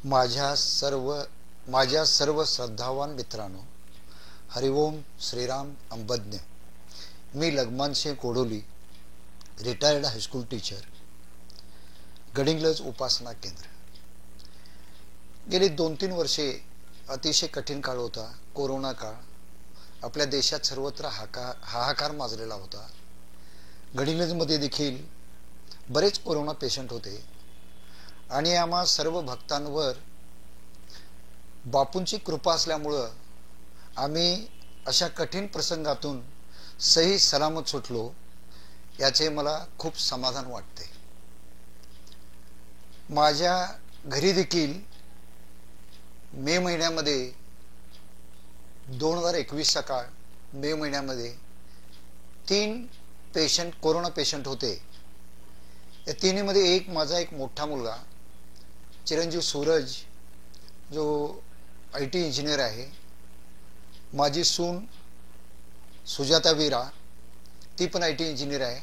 माझ्या सर्व श्रद्धावान मित्रांनो, हरिओम श्रीराम अंबज्ञ। मी Lagman Singh Kodoli, retired high school teacher, Gadhinglaj उपासना केंद्र। गेली 2-3 वर्षे अतिशय कठीण काळ होता। कोरोना काळ आपल्या देशात सर्वत्र हाहाकार माजलेला होता। गडिंग्लजमध्ये देखील बरेच कोरोना पेशंट होते आणि आम्हा सर्व भक्तांवर बापूंची कृपा असल्यामुळं आम्ही अशा कठीण प्रसंगातून सही सलामत सुटलो, याचे मला खूप समाधान वाटते। माझ्या घरी देखील मे महिन्यामध्ये 2021 सकाळ मे महिन्यामध्ये 3 कोरोना पेशंट होते। या तिन्हीमध्ये माझा एक मोठा मुलगा चिरंजीव सूरज, जो IT इंजिनियर आहे, माझी सून सुजाता वीरा, ती पण IT इंजिनियर आहे,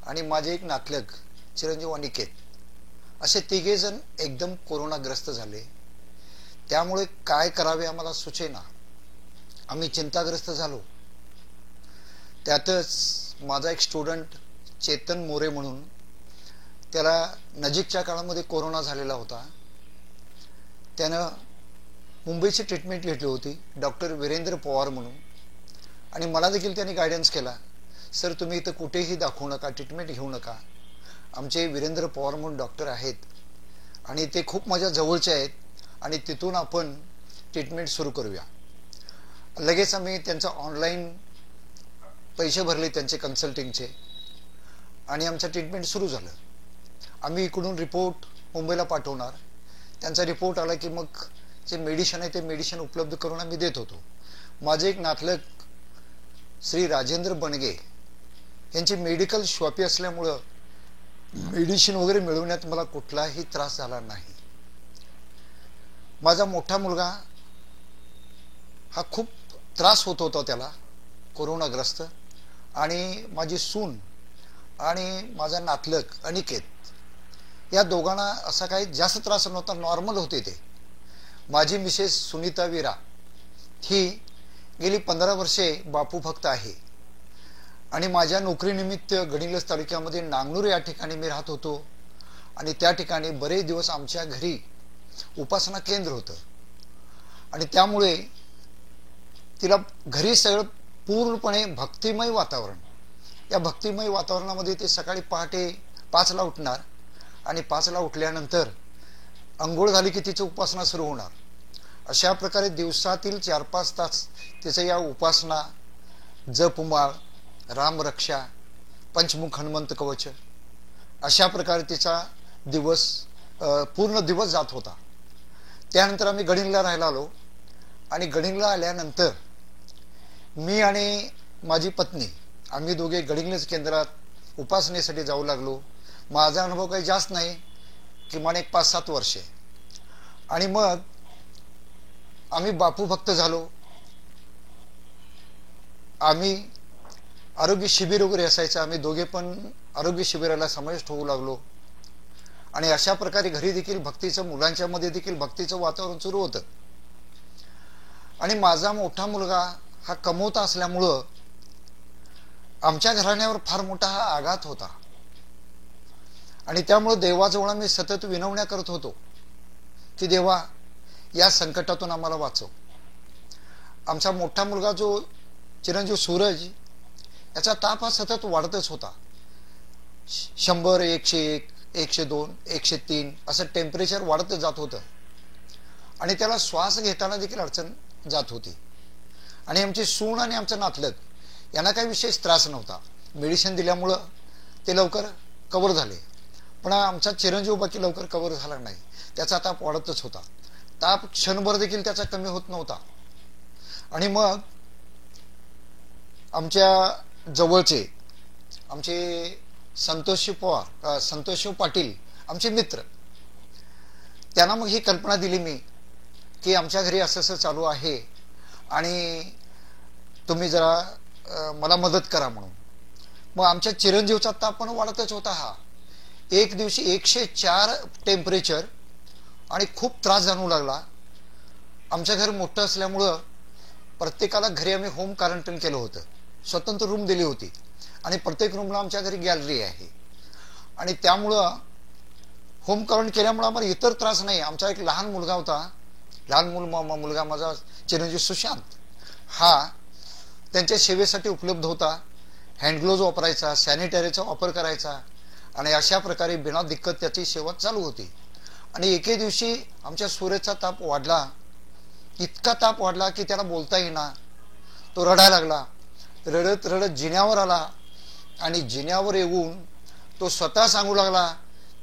आणि माझे एक नातलग चिरंजीव अनिकेत, असे 3 जण एकदम कोरोनाग्रस्त झाले। त्यामुळे काय करावे आम्हाला सुचेना, आम्ही चिंताग्रस्त झालो। त्यातच माझा एक स्टुडंट चेतन मोरे म्हणून, त्याला नजीकच्या काळामध्ये कोरोना झालेला होता। त्यानं मुंबईची ट्रीटमेंट घेतली होती, डॉक्टर वीरेंद्र पवार म्हणून, आणि मला देखील त्यांनी गायडन्स केला, सर तुम्ही इथं कुठेही दाखवू नका, ट्रीटमेंट घेऊ नका, आमचे वीरेंद्र पवार म्हणून डॉक्टर आहेत आणि ते खूप माझ्या जवळचे आहेत, आणि तिथून आपण ट्रीटमेंट सुरू करूया। लगेच आम्ही त्यांचा ऑनलाईन पैसे भरले त्यांचे कन्सल्टिंगचे, आणि आमचं ट्रीटमेंट सुरू झालं। आम्ही इकडून रिपोर्ट मुंबईला पाठवणार, त्यांचा रिपोर्ट आला की मग जे मेडिसिन आहे ते मेडिसिन उपलब्ध करून आम्ही देत होतो। माझे एक नातलग श्री राजेंद्र बनगे यांची मेडिकल शॉपी असल्यामुळं मेडिसिन वगैरे मिळवण्यात मला कुठलाही त्रास झाला नाही। माझा मोठा मुलगा हा खूप त्रास होत होता त्याला, कोरोनाग्रस्त, आणि माझी सून आणि माझा नातलग अनिकेत, या दोघांना असा काही जास्त त्रास नव्हता, नॉर्मल होते ते। माझी मिसेस सुनीता वीरा ही गेली 15 वर्षे बापू भक्त आहे, आणि माझ्या नोकरीनिमित्त गडिंग्लज तालुक्यामध्ये नांगनूर या ठिकाणी मी राहत होतो, आणि त्या ठिकाणी बरेच दिवस आमच्या घरी उपासना केंद्र होतं, आणि त्यामुळे तिला घरी सगळं पूर्णपणे भक्तिमय वातावरण। या भक्तिमय वातावरणामध्ये ते सकाळी पहाटे 5ला उठणार, आणि 5ला उठल्यानंतर अंघोळ झाली की तिची उपासना सुरू होणार। अशा प्रकारे दिवसातील 4-5 तास तिचं या उपासना, जपमाळ, रामरक्षा, पंचमुख हनुमंत कवच, अशा प्रकारे तिचा पूर्ण दिवस जात होता। त्यानंतर आम्ही गडिंगला राहायला आलो, आणि गडिंगला आल्यानंतर मी आणि माझी पत्नी आम्ही दोघे गडिंग्लज केंद्रात उपासनेसाठी जाऊ लागलो। माझा अनुभव काही जास्त नाही, किमान एक 5-7 वर्षे, आणि मग आम्ही बापू भक्त झालो। आम्ही आरोग्य शिबिर वगैरे असायचं, आम्ही दोघे पण आरोग्य शिबिराला समाविष्ट होऊ लागलो, आणि अशा प्रकारे घरी देखील भक्तीचं, मुलांच्या मध्ये देखील भक्तीचं वातावरण सुरू होतं। आणि माझा मोठा मुलगा हा कमवता असल्यामुळं आमच्या घराण्यावर फार मोठा हा आघात होता, आणि त्यामुळे देवाजवळ आम्ही सतत विनवण्या करत होतो की देवा, या संकटातून आम्हाला वाचव। आमचा मोठा मुलगा जो चिरंजीव सूरज, याचा ताप हा सतत वाढतच होता। 100, 101, 102, 103 असं टेम्परेचर वाढतच जात होतं, आणि त्याला श्वास घेताना देखील अडचण जात होती। आणि आमची सून आणि आमचा नातलग यांना काही विशेष त्रास नव्हता, मेडिसिन दिल्यामुळं ते लवकर कव्हर झाले, पण आमचा चिरंजीव बाकी लवकर कव्हर झाला नाही, त्याचा ताप वाढतच होता। ताप क्षणभर देखील त्याचा कमी होत नव्हता। आणि मग आमच्या जवळचे आमचे संतोषशिव पाटील, आमचे मित्र, त्यांना मग ही कल्पना दिली मी की आमच्या घरी असं असं चालू आहे, आणि तुम्ही जरा मला मदत करा म्हणून। मग आमच्या चिरंजीवचा ताप पण वाढतच होता। हा एक दिवशी 104 टेम्परेचर आणि खूप त्रास जाणवू लागला. आमचं घर मोठं असल्यामुळं प्रत्येकाला घरी आम्ही होम क्वारंटाईन केलं होतं. स्वतंत्र रूम दिली होती आणि प्रत्येक रूमला आमच्या घरी गॅलरी आहे. आणि त्यामुळं होम क्वारंटाईन केल्यामुळं आम्हाला इतर त्रास नाही. आमचा एक लहान मुलगा होता, मुलगा माझा चिरंजीव सुशांत, हा त्यांच्या सेवेसाठी उपलब्ध होता. हँडग्लोव्ज वापरायचा, सॅनिटरीचा वापर करायचा आणि अशा प्रकारे बिना दिक्कत त्याची सेवा चालू होती. आणि एके दिवशी आमच्या सूर्याचा ताप वाढला, इतका ताप वाढला की त्याला बोलता येईना. तो रडायला लागला. रडत रडत जिन्यावर आला आणि जिन्यावर येऊन तो स्वतः सांगू लागला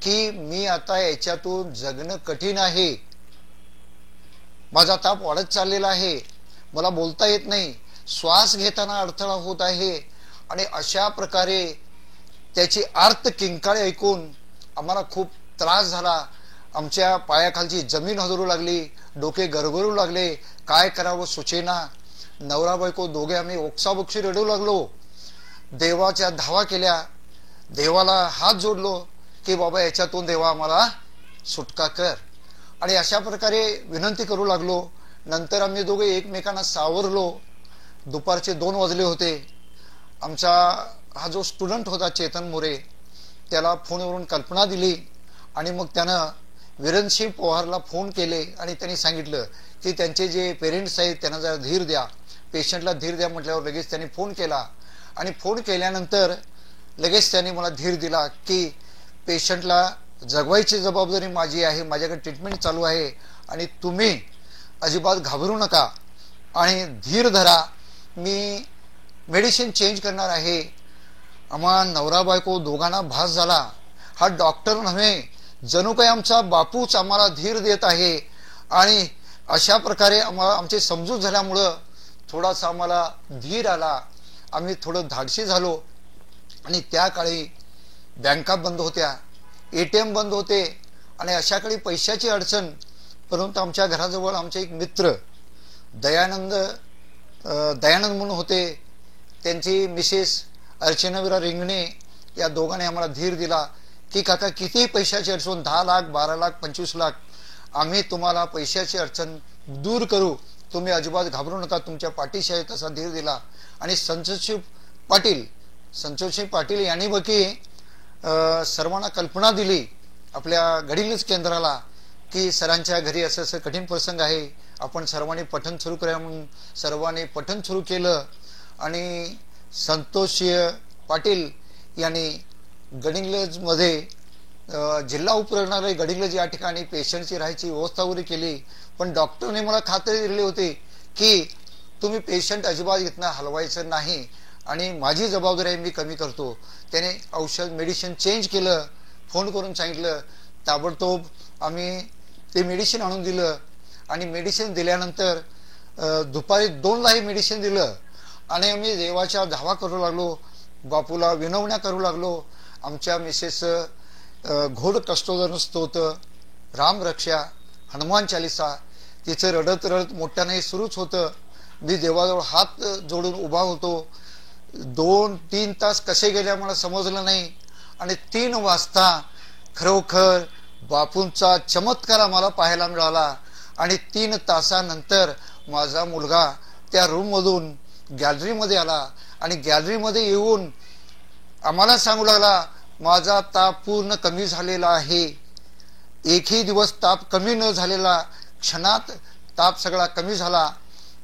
की मी आता याच्यातून जगणं कठीण आहे, माझा ताप वाढत चाललेला आहे, मला बोलता येत नाही, श्वास घेताना अडथळा होत आहे. आणि अशा प्रकारे त्याची आर्त किंकाळी ऐकून आम्हाला खूप त्रास झाला. आमच्या पायाखालची जमीन हदरू लागली, डोके गरगरू लागले, काय करावं सुचेना. नवरा बायको दोघे आम्ही ओक्साबोक्षी रडू लागलो. देवाच्या धावा केल्या, देवाला हात जोडलो की बाबा याच्यातून देवा आम्हाला सुटका कर. आणि अशा प्रकारे विनंती करू लागलो. नंतर आम्ही दोघे एकमेकांना सावरलो. दुपारचे 2 वाजले होते. आमचा हा जो स्टुडंट होता चेतन मोरे, त्याला फोनवरून कल्पना दिली आणि मग त्यानं विरेंद्रसिंह पवारला फोन केले आणि त्यांनी सांगितलं की त्यांचे जे पेरेंट्स आहेत त्यांना जरा धीर द्या, पेशंटला धीर द्या. म्हटल्यावर लगेच त्यांनी फोन केला आणि फोन केल्यानंतर लगेच त्यांनी मला धीर दिला की पेशंटला जगवायची जबाबदारी माझी आहे, माझ्याकडे ट्रीटमेंट चालू आहे आणि तुम्ही अजिबात घाबरू नका आणि धीर धरा, मी मेडिसिन चेंज करणार आहे. आम्हा नवरा बायको दोघांना भास झाला, हा डॉक्टर नव्हे, जणू काही आमचा बापूच आम्हाला धीर देत आहे. आणि अशा प्रकारे आमचे समजूत झाल्यामुळं थोडासा आम्हाला धीर आला. आम्ही थोडं धाडसी झालो. आणि त्या काळी बँका बंद होत्या, ATM बंद होते आणि अशा काळी पैशाची अडचण. परंतु आमच्या घराजवळ आमचे एक मित्र दयानंद म्हणून होते, त्यांची मिसेस अर्चनावीरा रिंगणे, या दोघांनी आम्हाला धीर दिला की काका किती पैशाची अडचण, 10 लाख 12 लाख 25 लाख, आम्ही तुम्हाला पैशाची अडचण दूर करू, तुम्ही अजिबात घाबरू नका, तुमच्या पाठीशी आहे, तसा धीर दिला. आणि संतोषसिंह पाटील यांनी बघी सर्वांना कल्पना दिली आपल्या गडिंग्लज केंद्राला की सरांच्या घरी असं असं कठीण प्रसंग आहे, आपण सर्वांनी पठण सुरू करूया. म्हणून सर्वांनी पठण सुरू केलं आणि संतोषसिंह पाटील यांनी गडिंग्लज मध्ये जिल्हा उपरुग्णालय गडिंग्लज या ठिकाणी पेशंटची राहायची व्यवस्था वगैरे केली. पण डॉक्टरने मला खात्री दिली होती की तुम्ही पेशंट अजिबात इथनं हलवायचं नाही आणि माझी जबाबदारी मी कमी करतो. त्याने औषध मेडिसिन चेंज केलं, फोन करून सांगितलं, ताबडतोब आम्ही ते मेडिसिन आणून दिलं. आणि मेडिसिन दिल्यानंतर दुपारी 2ला हे मेडिसिन दिलं आणि आम्ही देवाच्या धावा करू लागलो, बापूला विनवण्या करू लागलो. आमच्या मिसेस घोड कष्टोदर स्तोत्र, राम रक्षा, हनुमान चालिसा, तिचं रडत रडत मोठ्याने सुरूच होतं. मी देवाजवळ हात जोडून उभा होतो. 2-3 तास कसे गेले मला समजलं नाही. आणि 3 वाजता खरोखर बापूंचा चमत्कार आम्हाला पाहायला मिळाला. आणि 3 तासानंतर माझा मुलगा त्या रूम मधून गॅलरीमध्ये आला आणि गॅलरीमध्ये येऊन आम्हाला सांगू लागला, माझा ताप पूर्ण कमी झालेला आहे. एकही दिवस ताप कमी न झालेला, क्षणात ताप सगळा कमी झाला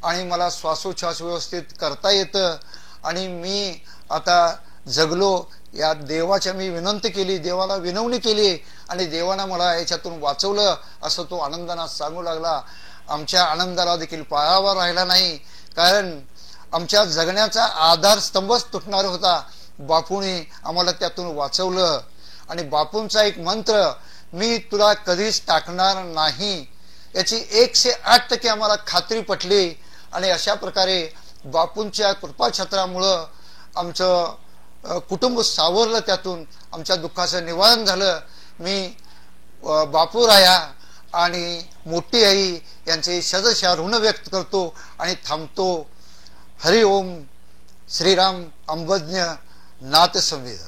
आणि मला श्वासोच्छ्वास व्यवस्थित करता येतं आणि मी आता जगलो. या देवाच्या मी विनंती केली, देवाला विनवणी केली आणि देवानं मला याच्यातून वाचवलं असं तो आनंदाने सांगू लागला. आमच्या आनंदाला देखील पायावर राहिला नाही, कारण आमच्या जगण्याचा आधारस्तंभच तुटणार होता. बापूने आम्हाला त्यातून वाचवलं. आणि बापूंचा एक मंत्र, मी तुला कधीच टाकणार नाही, याची 108% आम्हाला खात्री पटली. आणि अशा प्रकारे बापूंच्या कृपाछत्रामुळं आमचं कुटुंब सावरलं, त्यातून आमच्या दुःखाचं निवारण झालं. मी बापूराया आणि मोठी आई यांचे शतशः ऋण व्यक्त करतो आणि थांबतो. हरि ओम. श्रीराम अंबज्ञ नाथ संवेद.